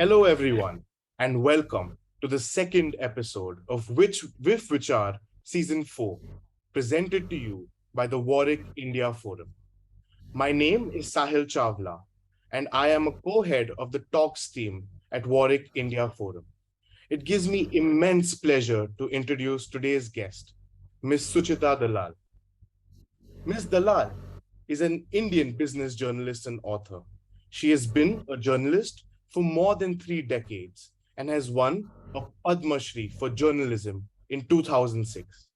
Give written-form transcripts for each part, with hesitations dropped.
Hello, everyone, and welcome to the second episode of WIF Vichaar Season 4, presented to you by the Warwick India Forum. My name is Sahil Chawla, and I am a co head of the Talks team at Warwick India Forum. It gives me immense pleasure to introduce today's guest, Ms. Sucheta Dalal. Ms. Dalal is an Indian business journalist and author. She has been a journalist for more than 3 decades and has won a Padma Shri for journalism in 2006.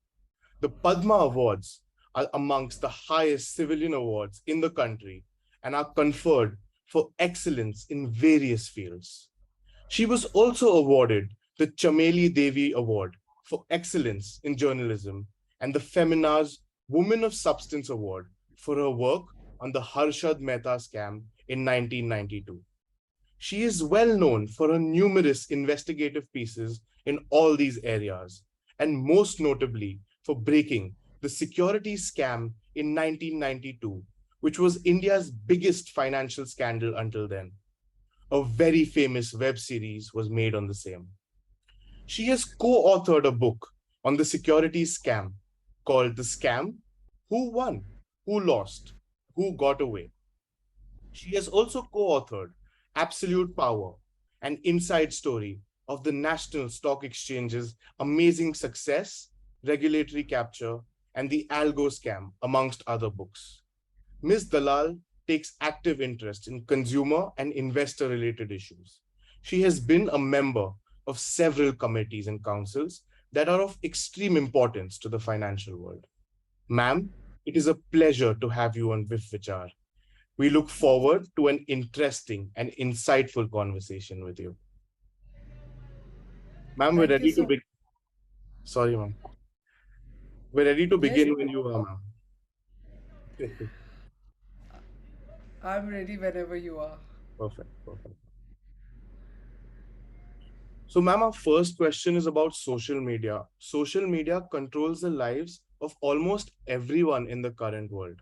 The Padma Awards are amongst the highest civilian awards in the country and are conferred for excellence in various fields. She was also awarded the Chameli Devi Award for excellence in journalism and the Femina's Woman of Substance Award for her work on the Harshad Mehta Scam in 1992. She is well known for her numerous investigative pieces in all these areas, and most notably for breaking the securities scam in 1992, which was India's biggest financial scandal until then. A very famous web series was made on the same. She has co-authored a book on the securities scam called The Scam: Who Won, Who Lost, Who Got Away. She has also co-authored Absolute Power, an inside story of the National Stock Exchange's amazing success, regulatory capture, and the algo scam, amongst other books. Ms. Dalal takes active interest in consumer and investor related issues. She has been a member of several committees and councils that are of extreme importance to the financial world. Ma'am, it is a pleasure to have you on WIF Vichar. We look forward to an interesting and insightful conversation with you. Ma'am, we're Thank you ready to so. begin. Sorry, ma'am. We're ready to Yes, begin when you are, ma'am. I'm ready whenever you are. Perfect, perfect. So, ma'am, our first question is about social media. Social media controls the lives of almost everyone in the current world.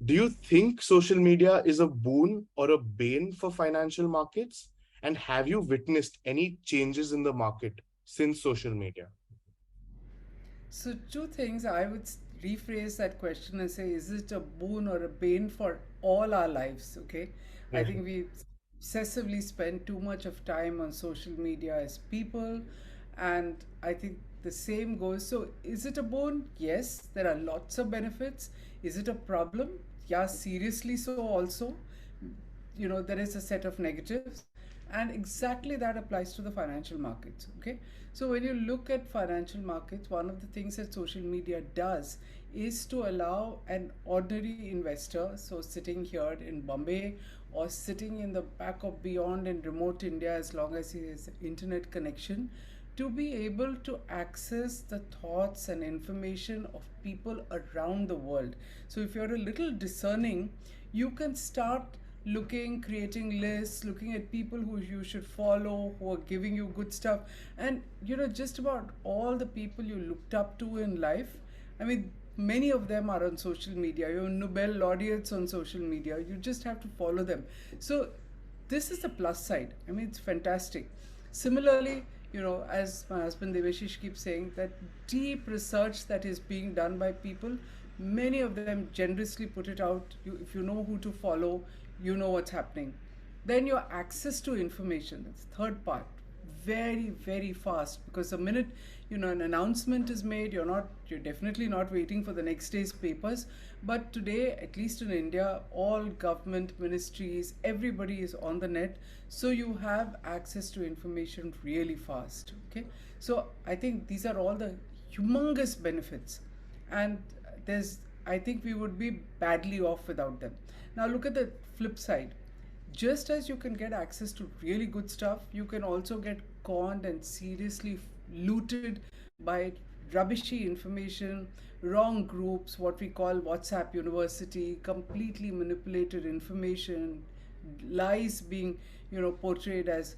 Do you think social media is a boon or a bane for financial markets? And have you witnessed any changes in the market since social media? So, two things I would rephrase that question and say, is it a boon or a bane for all our lives? Okay. I Yeah. think we excessively spend too much of time on social media as people, and I think the same goes. So, is it a boon? Yes, there are lots of benefits. Is it a problem? Yeah, seriously, so also. There is a set of negatives, and exactly that applies to the financial markets. Okay, so when you look at financial markets, one of the things that social media does is to allow an ordinary investor, so sitting here in Bombay or sitting in the back of beyond in remote India, as long as he has internet connection, to be able to access the thoughts and information of people around the world. So if you're a little discerning, you can start looking, creating lists, looking at people who you should follow, who are giving you good stuff. And just about all the people you looked up to in life, I mean, many of them are on social media. Your Nobel laureates on social media. You just have to follow them. So this is the plus side. I mean, it's fantastic. Similarly, as my husband Debasis keeps saying, that deep research that is being done by people, many of them generously put it out. If you know who to follow, you know what's happening. Then your access to information, that's the third part, very very fast, because the minute an announcement is made, you're definitely not waiting for the next day's papers. But today, at least in India, all government ministries, everybody is on the net, so you have access to information really fast. Okay, so I think these are all the humongous benefits, and there's I think we would be badly off without them. Now look at the flip side. Just as you can get access to really good stuff, you can also get conned and seriously looted by rubbishy information, wrong groups, what we call WhatsApp University, completely manipulated information, lies being portrayed as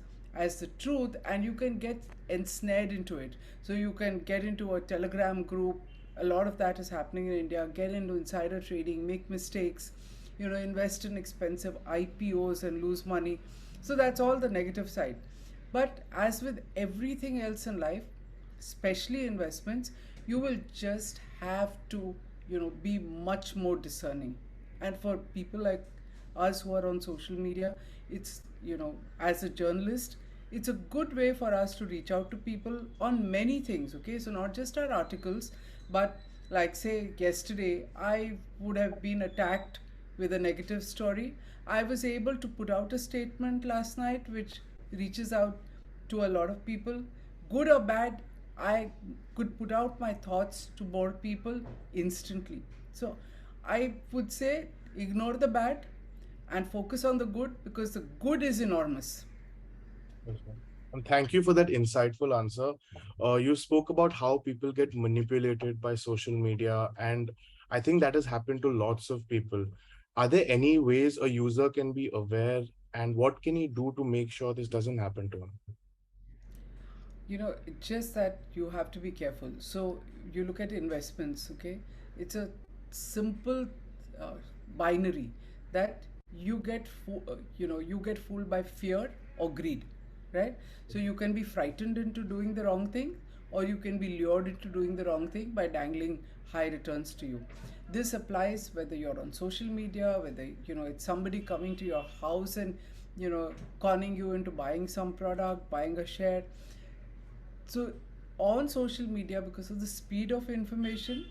the truth, and you can get ensnared into it. So you can get into a Telegram group. A lot of that is happening in India. Get into insider trading, make mistakes, invest in expensive IPOs and lose money. So that's all the negative side. But as with everything else in life, especially investments, you will just have to, be much more discerning. And for people like us who are on social media, it's, as a journalist, it's a good way for us to reach out to people on many things, okay? So not just our articles, but like say yesterday, I would have been attacked with a negative story. I was able to put out a statement last night which reaches out to a lot of people. Good or bad, I could put out my thoughts to more people instantly. So I would say ignore the bad and focus on the good because the good is enormous. Yes, ma'am. And thank you for that insightful answer. You spoke about how people get manipulated by social media, and I think that has happened to lots of people. Are there any ways a user can be aware, and what can he do to make sure this doesn't happen to him? It's just that you have to be careful. So you look at investments, okay? It's a simple uh, binary that you get fooled by fear or greed, right? So you can be frightened into doing the wrong thing, or you can be lured into doing the wrong thing by dangling high returns to you. This applies whether you're on social media, whether it's somebody coming to your house and conning you into buying some product, buying a share. So on social media, because of the speed of information,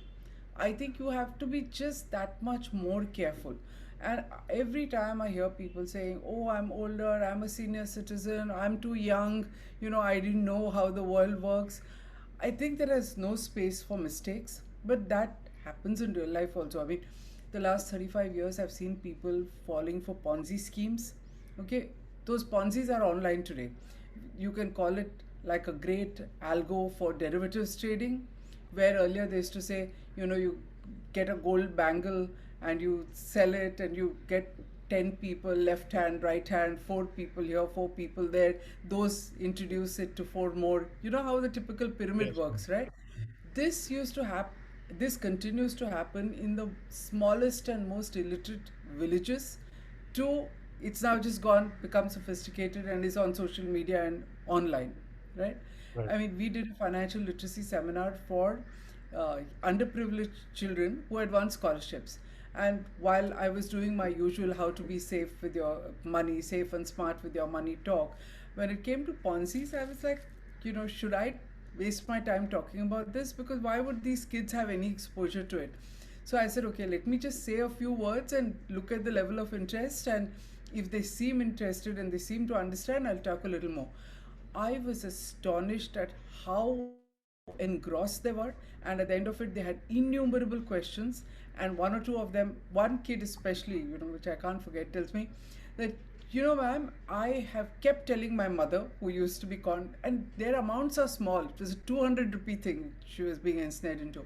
I think you have to be just that much more careful. And every time I hear people saying, oh, I'm older, I'm a senior citizen, I'm too young, I didn't know how the world works, I think there is no space for mistakes. But that happens in real life also. I mean, the last 35 years I've seen people falling for Ponzi schemes. Okay, those Ponzi's are online today. You can call it like a great algo for derivatives trading, where earlier they used to say, you get a gold bangle and you sell it and you get 10 people, left hand, right hand, 4 people here, 4 people there. Those introduce it to 4 more. You know how the typical pyramid Yes, ma'am. works, right? This used to happen. This continues to happen in the smallest and most illiterate villages. To it's now just gone, become sophisticated, and is on social media and online, right? Right. I mean, we did a financial literacy seminar for underprivileged children who had won scholarships. And while I was doing my usual how to be safe with your money, safe and smart with your money talk, when it came to Ponzi's, I was like, should I waste my time talking about this? Because why would these kids have any exposure to it? So I said, okay, let me just say a few words and look at the level of interest. And if they seem interested and they seem to understand, I'll talk a little more. I was astonished at how engrossed they were. And at the end of it, they had innumerable questions. And one or two of them, one kid especially, which I can't forget, tells me that, ma'am, I have kept telling my mother, who used to be and their amounts are small. It was a 200 rupee thing she was being ensnared into.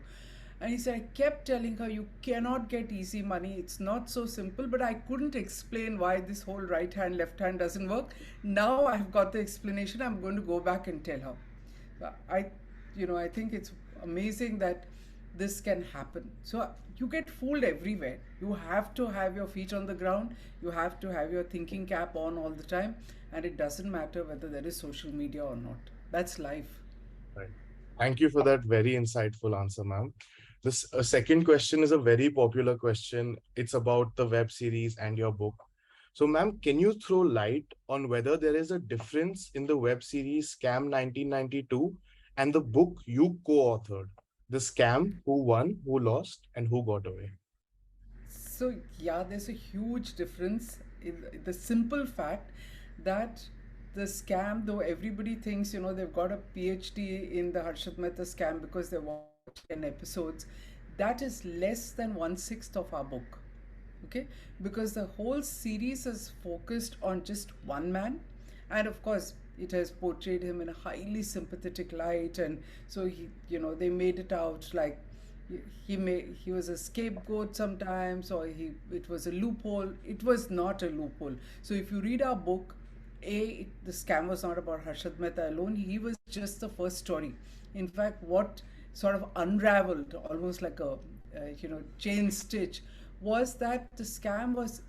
And he said, I kept telling her, you cannot get easy money. It's not so simple. But I couldn't explain why this whole right hand, left hand doesn't work. Now I've got the explanation. I'm going to go back and tell her. I, I think it's amazing that this can happen. So you get fooled everywhere. You have to have your feet on the ground. You have to have your thinking cap on all the time. And it doesn't matter whether there is social media or not. That's life. Right. Thank you for that very insightful answer, ma'am. This second question is a very popular question. It's about the web series and your book. So, ma'am, can you throw light on whether there is a difference in the web series Scam 1992 and the book you co-authored? The scam, who won, who lost, and who got away? So, yeah, there's a huge difference in the simple fact that the scam, though everybody thinks, they've got a PhD in the Harshad Mehta scam because they watched 10 episodes, that is less than 1/6 of our book. Okay? Because the whole series is focused on just one man, and of course, it has portrayed him in a highly sympathetic light, and so they made it out like he was a scapegoat sometimes, or it was a loophole. It was not a loophole. So if you read our book, the scam was not about Harshad Mehta alone. He was just the first story. In fact, what sort of unraveled, almost like a chain stitch, was that the scam was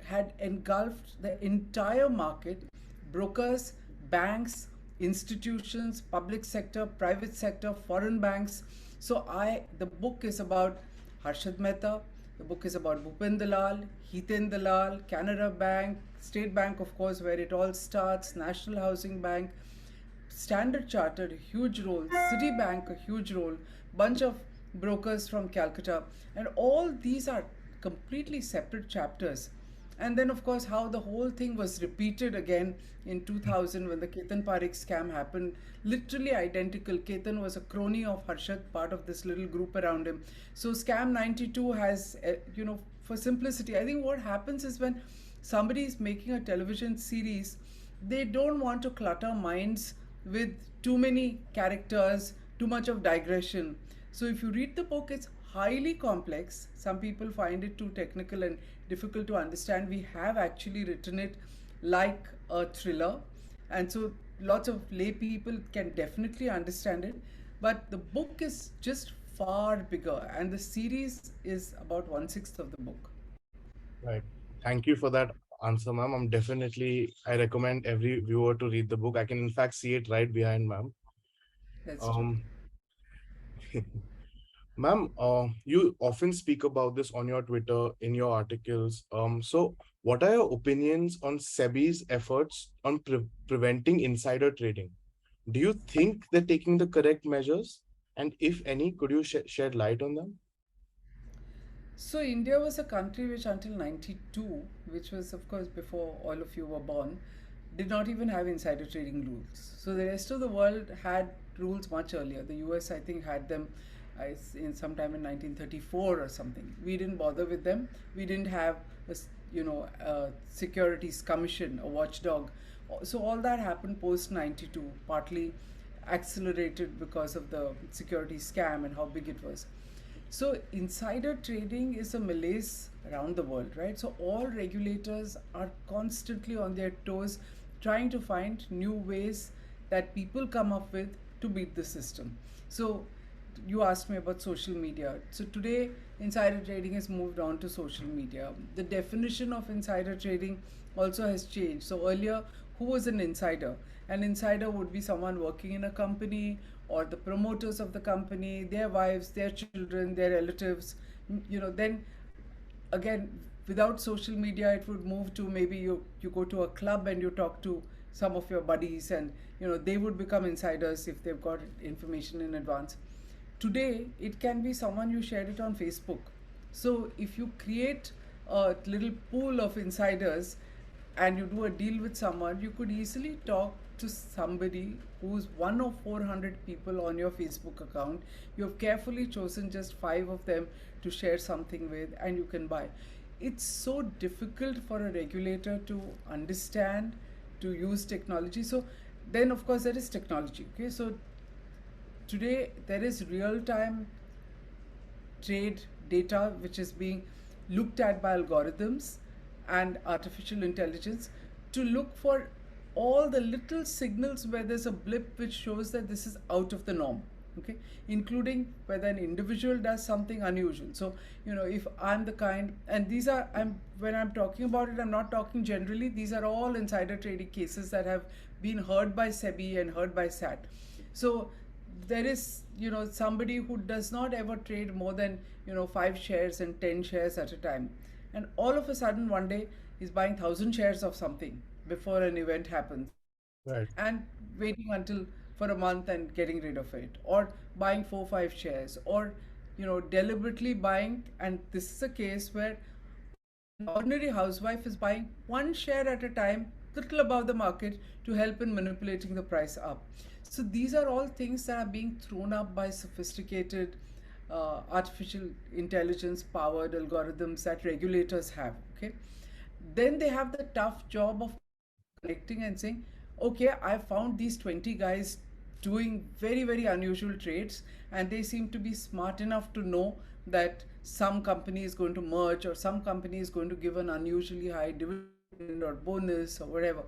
had engulfed the entire market, brokers, banks, institutions, public sector, private sector, foreign banks. So the book is about Harshad Mehta, the book is about Bhupen Dalal, Hiten Dalal, Canara Bank, State Bank, of course, where it all starts, National Housing Bank, Standard Chartered, a huge role, Citibank, a huge role, bunch of brokers from Calcutta, and all these are completely separate chapters. And then, of course, how the whole thing was repeated again in 2000 when the Ketan Parekh scam happened. Literally identical. Ketan was a crony of Harshad, part of this little group around him. So, Scam 92 has, for simplicity, I think what happens is when somebody is making a television series, they don't want to clutter minds with too many characters, too much of digression. So if you read the book, it's highly complex. Some people find it too technical and difficult to understand. We have actually written it like a thriller, and so lots of lay people can definitely understand it. But the book is just far bigger, and the series is about one sixth of the book. Right. Thank you for that answer, ma'am. I recommend every viewer to read the book. I can, in fact, see it right behind ma'am. That's true. Um, Ma'am, you often speak about this on your Twitter, in your articles. So what are your opinions on SEBI's efforts on preventing insider trading? Do you think they're taking the correct measures? And if any, could you shed light on them? So India was a country which until 92, which was of course before all of you were born, did not even have insider trading rules. So the rest of the world had rules much earlier. The US I think had them in sometime in 1934 or something. We didn't bother with them. We didn't have a securities commission, a watchdog. So all that happened post 92, partly accelerated because of the security scam and how big it was. So insider trading is a malaise around the world, right? So all regulators are constantly on their toes trying to find new ways that people come up with to beat the system. So you asked me about social media. So today insider trading has moved on to social media. The definition of insider trading also has changed. So earlier, who was an insider? An insider would be someone working in a company or the promoters of the company, their wives, their children, their relatives. Then again, without social media, it would move to maybe you go to a club and you talk to some of your buddies, and they would become insiders if they've got information in advance. Today it can be someone you shared it on Facebook. So if you create a little pool of insiders and you do a deal with someone, you could easily talk to somebody who's one of 400 people on your Facebook account. You have carefully chosen just 5 of them to share something with, and you can buy. It's so difficult for a regulator to understand, to use technology. So then of course there is technology. Okay, so today there is real time trade data which is being looked at by algorithms and artificial intelligence to look for all the little signals where there's a blip which shows that this is out of the norm. Okay, including whether an individual does something unusual. So if I'm the kind, and these are, I'm when I'm talking about it, I'm not talking generally. These are all insider trading cases that have been heard by SEBI and heard by SAT. So there is somebody who does not ever trade more than 5 shares and 10 shares at a time, and all of a sudden one day he's buying 1,000 shares of something before an event happens, Right. and waiting until for a month and getting rid of it, or buying 4 5 shares, or deliberately buying. And this is a case where an ordinary housewife is buying 1 share at a time, little above the market, to help in manipulating the price up. So these are all things that are being thrown up by sophisticated artificial intelligence powered algorithms that regulators have. Okay, then they have the tough job of connecting and saying, okay, I found these 20 guys doing very, very unusual trades, and they seem to be smart enough to know that some company is going to merge, or some company is going to give an unusually high dividend or bonus or whatever.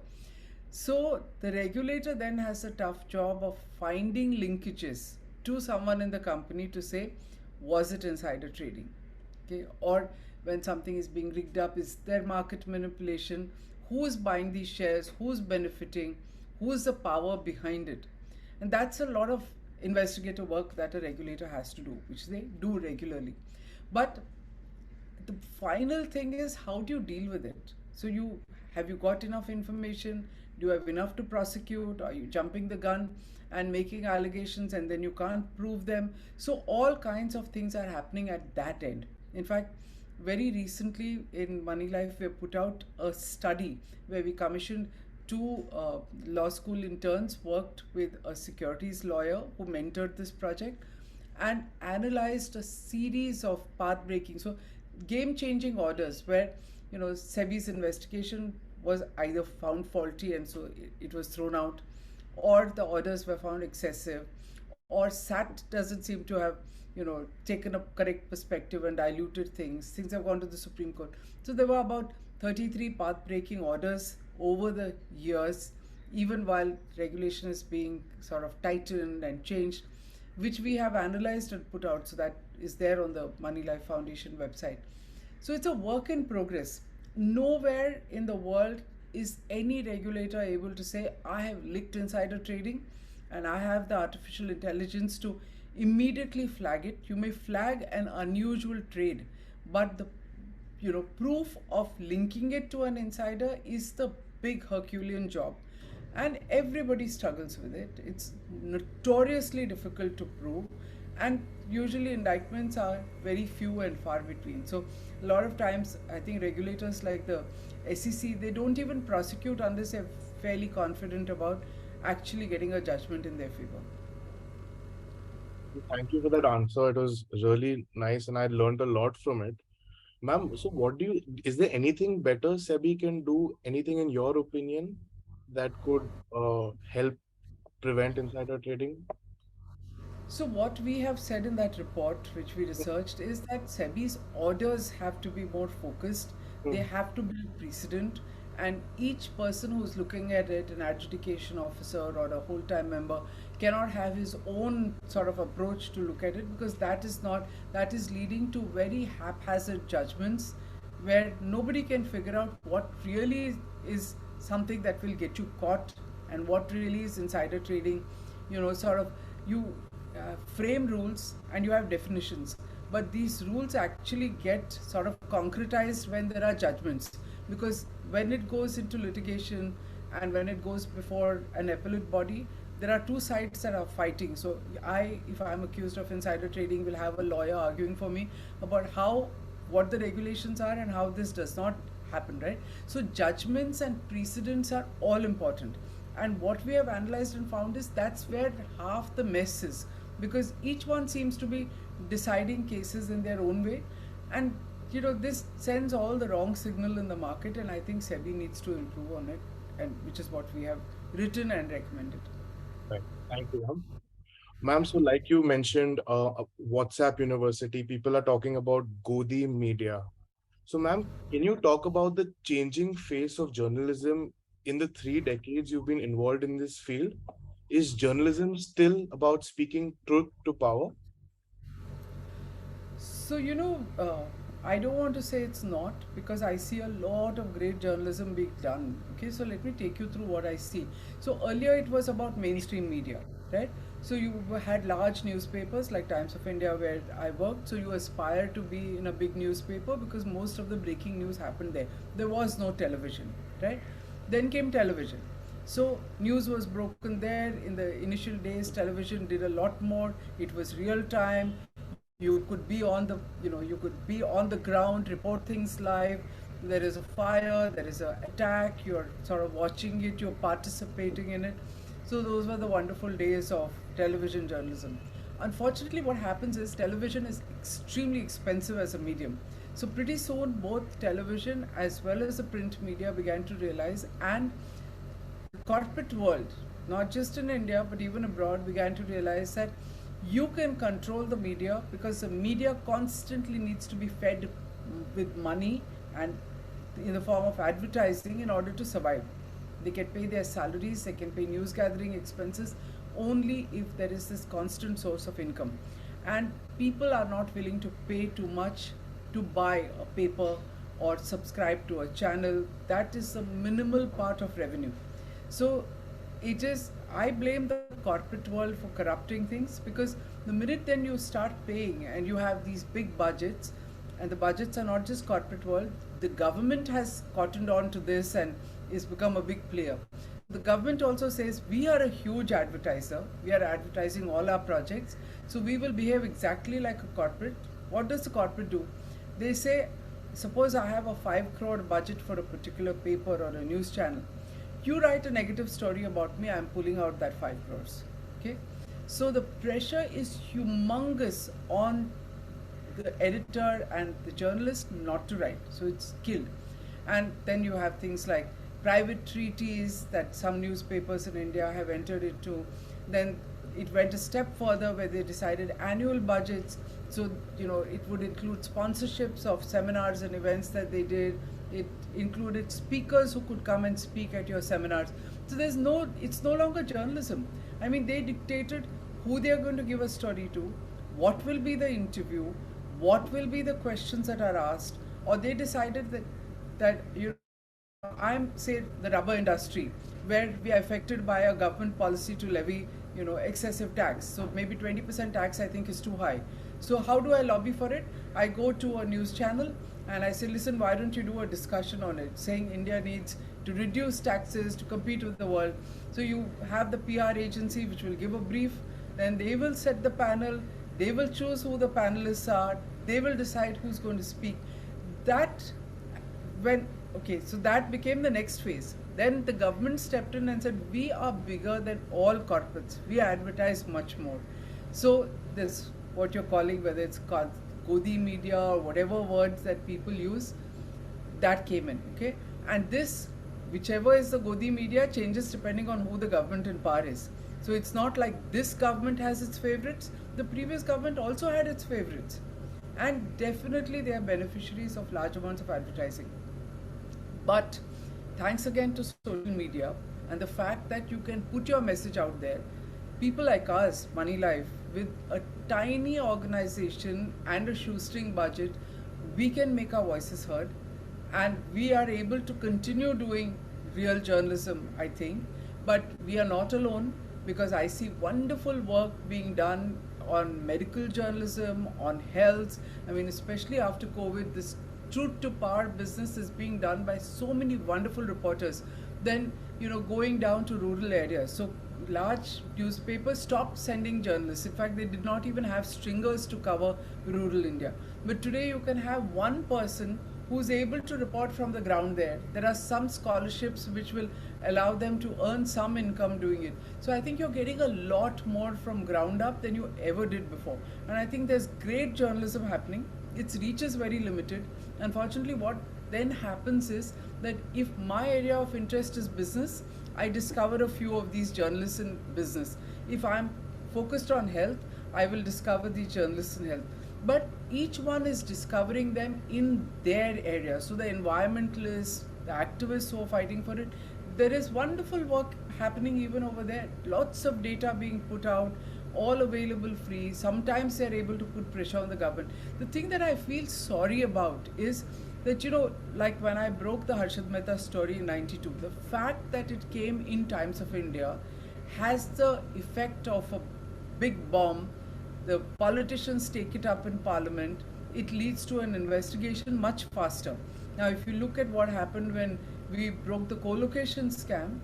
So the regulator then has a tough job of finding linkages to someone in the company to say, was it insider trading? Okay, or when something is being rigged up? Is there market manipulation? Who is buying these shares? Who's benefiting? Who is the power behind it? And that's a lot of investigative work that a regulator has to do, which they do regularly. But the final thing is, how do you deal with it? So you have, you got enough information? Do you have enough to prosecute? Are you jumping the gun and making allegations and then you can't prove them? So all kinds of things are happening at that end. In fact, very recently in Money Life, we put out a study where we commissioned two law school interns, worked with a securities lawyer who mentored this project, and analyzed a series of path breaking, so game changing orders where, you know, SEBI's investigation was either found faulty and so it was thrown out, or the orders were found excessive, or SAT doesn't seem to have, you know, taken a correct perspective and diluted things. Things have gone to the Supreme Court. So there were about 33 path breaking orders over the years, even while regulation is being sort of tightened and changed, which we have analyzed and put out. So that is there on the Money Life Foundation website. So it's a work in progress. Nowhere in the world is any regulator able to say, I have licked insider trading and I have the artificial intelligence to immediately flag it. You may flag an unusual trade, but the, you know, proof of linking it to an insider is the big Herculean job, and everybody struggles with it. It's notoriously difficult to prove, and usually indictments are very few and far between. So a lot of times I think regulators like the SEC, they don't even prosecute unless they're fairly confident about actually getting a judgment in their favor. Thank you for that answer. It was really nice and I learned a lot from it. Ma'am, so what do you, is there anything better SEBI can do? Anything in your opinion that could help prevent insider trading? So, what we have said in that report, which we researched, is that SEBI's orders have to be more focused, they Hmm. have to be precedent, and each person who's looking at it, an adjudication officer or a whole time member, cannot have his own sort of approach to look at it, because that is not, that is leading to very haphazard judgments where nobody can figure out what really is something that will get you caught and what really is insider trading. You know, sort of, you frame rules and you have definitions, but these rules actually get sort of concretized when there are judgments, because when it goes into litigation and when it goes before an appellate body, there are two sides that are fighting. So I, if I'm accused of insider trading, will have a lawyer arguing for me about how, what the regulations are and how this does not happen, right? So judgments and precedents are all important, and what we have analyzed and found is that's where half the mess is, because each one seems to be deciding cases in their own way, and you know, this sends all the wrong signal in the market, and I think SEBI needs to improve on it, and which is what we have written and recommended. Right. Thank you, ma'am. Ma'am, so like you mentioned, WhatsApp University, people are talking about Godi media. So, ma'am, can you talk about the changing face of journalism in the 3 decades you've been involved in this field? Is journalism still about speaking truth to power? So, you know, I don't want to say it's not, because I see a lot of great journalism being done. Okay, so let me take you through what I see. So, earlier it was about mainstream media, right? So, you had large newspapers like Times of India, where I worked. So, you aspire to be in a big newspaper because most of the breaking news happened there. There was no television, right? Then came television. So news was broken there. In the initial days, television did a lot more. It was real time. You could be on the, you know, you could be on the ground, report things live. There is a fire, there is an attack. You're sort of watching it. You're participating in it. So those were the wonderful days of television journalism. Unfortunately, what happens is television is extremely expensive as a medium. So pretty soon, both television as well as the print media began to realize, and the corporate world, not just in India but even abroad, began to realize that you can control the media, because the media constantly needs to be fed with money and in the form of advertising in order to survive. They can pay their salaries, they can pay news gathering expenses only if there is this constant source of income. And people are not willing to pay too much to buy a paper or subscribe to a channel. That is a minimal part of revenue. So it is, I blame the corporate world for corrupting things, because the minute then you start paying and you have these big budgets, and the budgets are not just corporate world, the government has cottoned on to this and is become a big player. So the government also says we are a huge advertiser, we are advertising all our projects, so we will behave exactly like a corporate. What does the corporate do? They say, suppose I have a 5 crore budget for a particular paper or a news channel. You write a negative story about me, I'm pulling out that 5 crores. Okay? So the pressure is humongous on the editor and the journalist not to write. So it's killed. And then you have things like private treaties that some newspapers in India have entered into. Then it went a step further where they decided annual budgets. So, it would include sponsorships of seminars and events that they did. It included speakers who could come and speak at your seminars. So it's no longer journalism. I mean, they dictated who they are going to give a story to, what will be the interview, what will be the questions that are asked, or they decided that I'm, say, the rubber industry, where we are affected by a government policy to levy, excessive tax. So maybe 20% tax I think is too high. So how do I lobby for it? I go to a news channel and I say, listen, why don't you do a discussion on it, saying India needs to reduce taxes to compete with the world. So you have the PR agency which will give a brief, then they will set the panel, they will choose who the panelists are, they will decide who's going to speak. That so that became the next phase. Then the government stepped in and said, we are bigger than all corporates, we advertise much more. So this, what you're calling, whether it's called Godi media or whatever words that people use, that came in, okay? And this, whichever is the Godi media, changes depending on who the government in power is. So it's not like this government has its favorites, the previous government also had its favorites. And definitely they are beneficiaries of large amounts of advertising. But thanks again to social media and the fact that you can put your message out there, people like us, Money Life, with a tiny organization and a shoestring budget, we can make our voices heard, and we are able to continue doing real journalism, I think. But we are not alone, because I see wonderful work being done on medical journalism, on health. I mean, especially after COVID, this truth to power business is being done by so many wonderful reporters. Then, going down to rural areas. So large newspapers stopped sending journalists. In fact, they did not even have stringers to cover rural India. But today you can have one person who's able to report from the ground there. There are some scholarships which will allow them to earn some income doing it. So I think you're getting a lot more from ground up than you ever did before. And I think there's great journalism happening. Its reach is very limited. Unfortunately, what then happens is that if my area of interest is business, I discover a few of these journalists in business. If I'm focused on health, I will discover these journalists in health. But each one is discovering them in their area. So the environmentalists, the activists who are fighting for it, there is wonderful work happening even over there. Lots of data being put out, all available free. Sometimes they're able to put pressure on the government. The thing that I feel sorry about is that, like when I broke the Harshad Mehta story in 92, the fact that it came in Times of India has the effect of a big bomb. The politicians take it up in parliament, it leads to an investigation much faster. Now, if you look at what happened when we broke the co-location scam,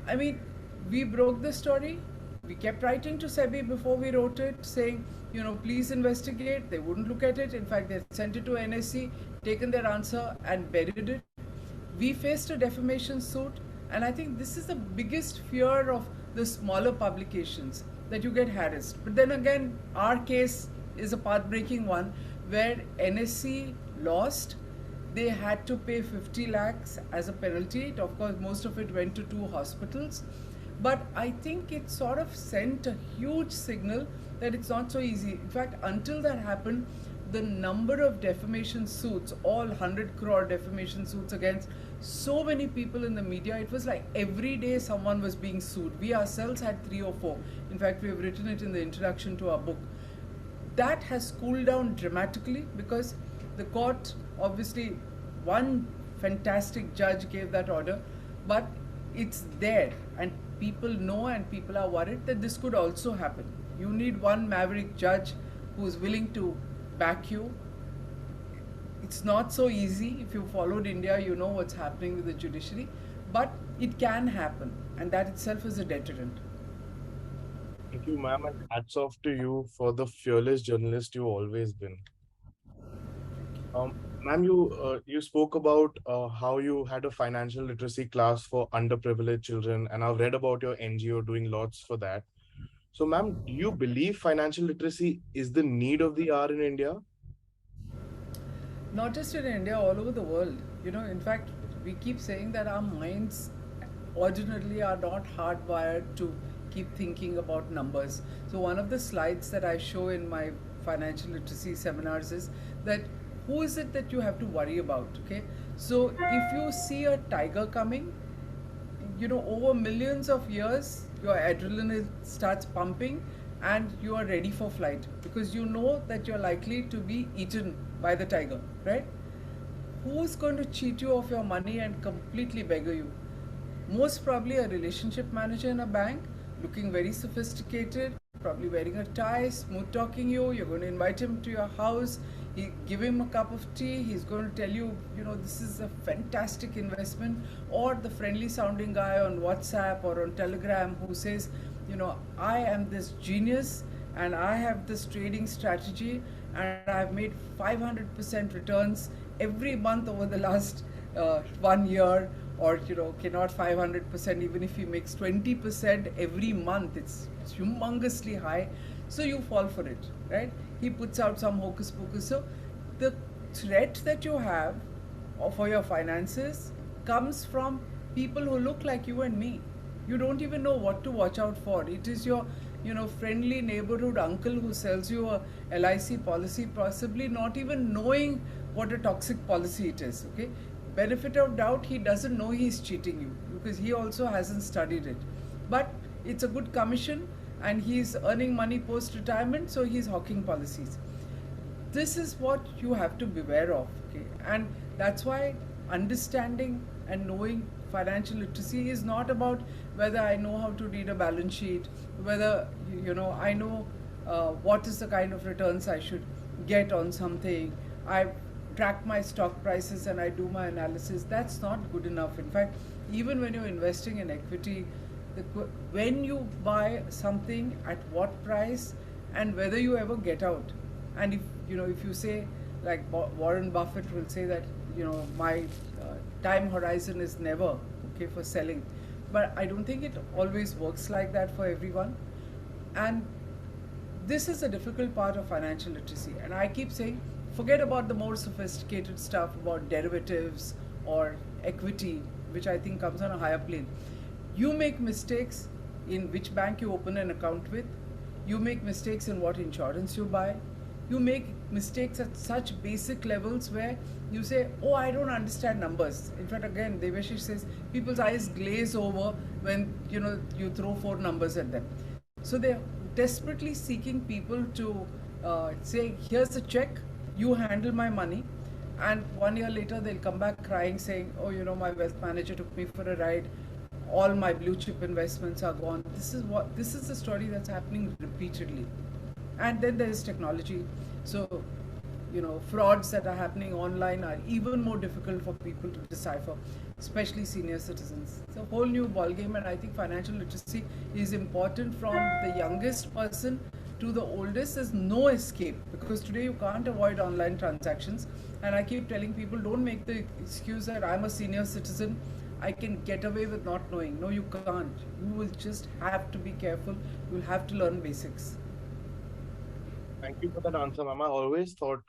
I mean, we broke the story, we kept writing to SEBI before we wrote it, saying, please investigate. They wouldn't look at it. In fact, they sent it to NSC, taken their answer and buried it. We faced a defamation suit, and I think this is the biggest fear of the smaller publications, that you get harassed. But then again, our case is a path-breaking one where NSC lost. They had to pay 50 lakhs as a penalty. Of course, most of it went to 2 hospitals. But I think it sort of sent a huge signal that it's not so easy. In fact, until that happened, the number of defamation suits, all 100 crore defamation suits against so many people in the media, it was like every day someone was being sued. We ourselves had 3 or 4. In fact, we have written it in the introduction to our book. That has cooled down dramatically because The court, obviously, one fantastic judge gave that order, but it's there, and people know and people are worried that this could also happen. You need one maverick judge who's willing to back you. It's not so easy. If you followed India, you know what's happening with the judiciary, but it can happen, and that itself is a deterrent. Thank you, ma'am, and hats off to you for the fearless journalist you've always been. Um, Ma'am, you spoke about how you had a financial literacy class for underprivileged children, and I've read about your NGO doing lots for that. So, ma'am, do you believe financial literacy is the need of the hour in India? Not just in India, all over the world. In fact, we keep saying that our minds ordinarily are not hardwired to keep thinking about numbers. So, one of the slides that I show in my financial literacy seminars is that who is it that you have to worry about? Okay, so if you see a tiger coming, over millions of years, your adrenaline starts pumping and you are ready for flight because you know that you're likely to be eaten by the tiger, right? Who's going to cheat you of your money and completely beggar you? Most probably a relationship manager in a bank, looking very sophisticated, probably wearing a tie, smooth talking you. You're going to invite him to your house. Give him a cup of tea. He's going to tell you, this is a fantastic investment. Or the friendly sounding guy on WhatsApp or on Telegram who says, I am this genius and I have this trading strategy and I've made 500% returns every month over the last 1 year, or okay, not 500%, even if he makes 20% every month, it's humongously high. So you fall for it, right? He puts out some hocus pocus. So the threat that you have for your finances comes from people who look like you and me. You don't even know what to watch out for. It is your friendly neighborhood uncle who sells you a LIC policy, possibly not even knowing what a toxic policy it is. Okay, benefit of doubt, he doesn't know he's cheating you because he also hasn't studied it, but it's a good commission and he's earning money post retirement, so he's hawking policies. This is what you have to beware of. Okay, and that's why understanding and knowing financial literacy is not about whether I know how to read a balance sheet, whether I know what is the kind of returns I should get on something. I track my stock prices and I do my analysis. That's not good enough. In fact, even when you're investing in equity, when you buy something at what price and whether you ever get out. And if you say, like Warren Buffett will say that my time horizon is never, okay, for selling, but I don't think it always works like that for everyone. And this is a difficult part of financial literacy, and I keep saying forget about the more sophisticated stuff about derivatives or equity, which I think comes on a higher plane. You make mistakes in which bank you open an account with. You make mistakes in what insurance you buy. You make mistakes at such basic levels where you say, oh, I don't understand numbers. In fact, again, Debasis says people's eyes glaze over when you throw four numbers at them. So they're desperately seeking people to say, here's a check, you handle my money. And 1 year later, they'll come back crying saying, oh, my wealth manager took me for a ride. All my blue chip investments are gone. This is the story that's happening repeatedly. And then there is technology. So, frauds that are happening online are even more difficult for people to decipher, especially senior citizens. It's a whole new ballgame, and I think financial literacy is important from the youngest person to the oldest. There's no escape because today you can't avoid online transactions. And I keep telling people, don't make the excuse that I'm a senior citizen, I can get away with not knowing. No, you can't. You will just have to be careful. You'll have to learn basics. Thank you for that answer, ma'am. I always thought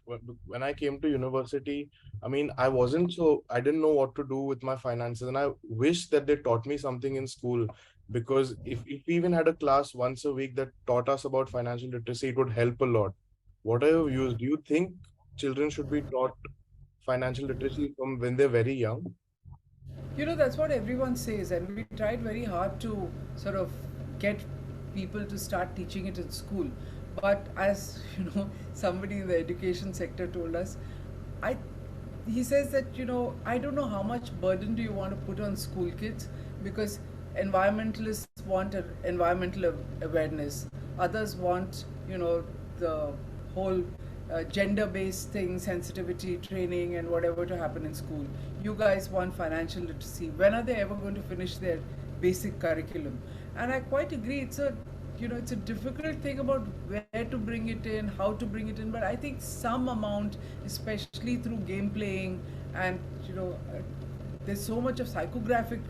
when I came to university, I mean, I didn't know what to do with my finances. And I wish that they taught me something in school, because if we even had a class once a week that taught us about financial literacy, it would help a lot. What are your views? Do you think children should be taught financial literacy from when they're very young? That's what everyone says, and we tried very hard to sort of get people to start teaching it in school. But as somebody in the education sector told us, I he says that, I don't know how much burden do you want to put on school kids, because environmentalists want environmental awareness, others want, the whole gender based thing, sensitivity training and whatever to happen in school. You guys want financial literacy. When are they ever going to finish their basic curriculum? And I quite agree, it's a difficult thing about where to bring it in, how to bring it in, but I think some amount, especially through game playing, and there's so much of psychographic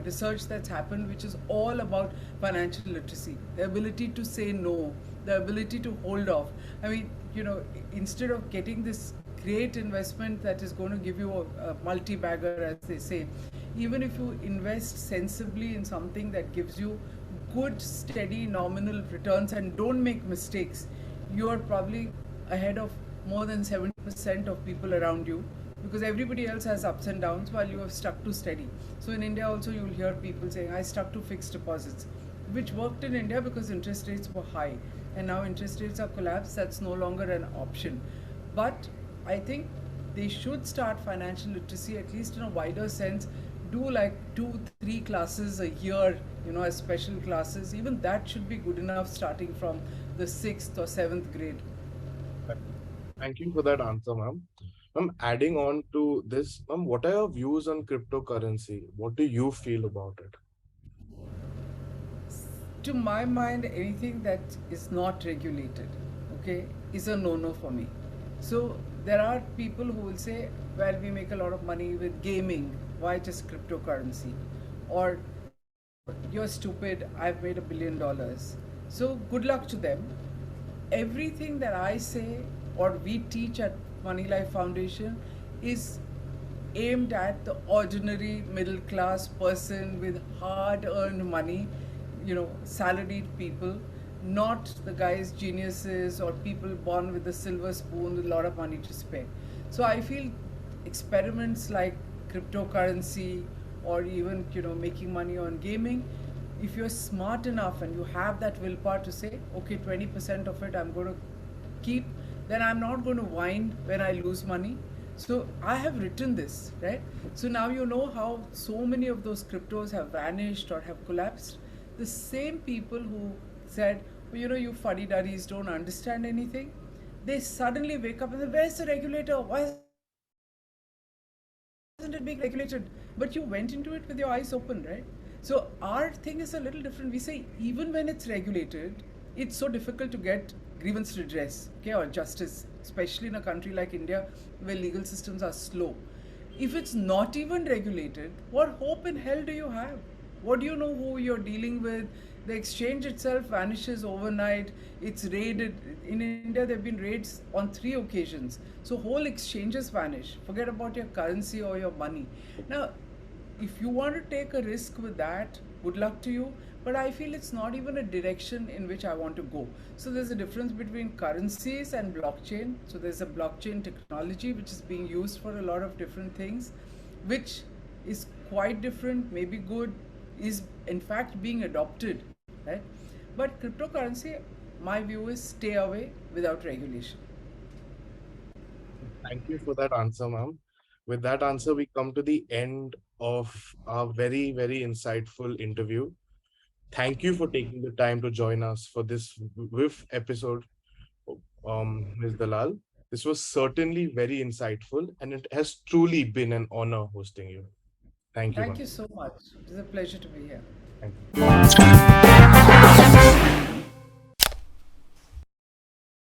research that's happened, which is all about financial literacy, the ability to say no, the ability to hold off. I mean, instead of getting this great investment that is going to give you a multi bagger, as they say, even if you invest sensibly in something that gives you good, steady, nominal returns and don't make mistakes, you are probably ahead of more than 70% of people around you, because everybody else has ups and downs while you have stuck to steady. So in India also you'll hear people saying, I stuck to fixed deposits, which worked in India because interest rates were high, and now interest rates are collapsed. That's no longer an option. But I think they should start financial literacy, at least in a wider sense. Do like 2 3 classes a year, as special classes. Even that should be good enough, starting from the 6th or 7th grade. Thank you for that answer, ma'am. Ma'am, adding on to this, ma'am, what are your views on cryptocurrency? What do you feel about it? To my mind, anything that is not regulated, okay, is a no-no for me. So there are people who will say, well, we make a lot of money with gaming, why just cryptocurrency? Or, you're stupid, I've made $1 billion. So good luck to them. Everything that I say or we teach at Money Life Foundation is aimed at the ordinary middle class person with hard earned money, salaried people, not the guys geniuses or people born with a silver spoon with a lot of money to spare. So I feel experiments like cryptocurrency, or even making money on gaming, if you're smart enough and you have that willpower to say, okay, 20% of it I'm going to keep, then I'm not going to whine when I lose money. So I have written this, right? So now you know how so many of those cryptos have vanished or have collapsed. The same people who said, well, you fuddy duddies don't understand anything, they suddenly wake up and say, where's the regulator? Why isn't it being regulated? But you went into it with your eyes open, right? So our thing is a little different. We say, even when it's regulated, it's so difficult to get grievance redress, okay, or justice, especially in a country like India where legal systems are slow. If it's not even regulated, what hope in hell do you have? What do you know who you're dealing with? The exchange itself vanishes overnight. It's raided. In India, there have been raids on 3 occasions. So whole exchanges vanish. Forget about your currency or your money. Now, if you want to take a risk with that, good luck to you. But I feel it's not even a direction in which I want to go. So there's a difference between currencies and blockchain. So there's a blockchain technology which is being used for a lot of different things, which is quite different, maybe good, is in fact being adopted, right? But cryptocurrency, my view is stay away without regulation. Thank you for that answer, ma'am. With that answer, we come to the end of our very, very insightful interview. Thank you for taking the time to join us for this WIF episode, Ms. Dalal. This was certainly very insightful, and it has truly been an honor hosting you. Thank you, Thank ma'am. you so much. It is a pleasure to be here. Thank you.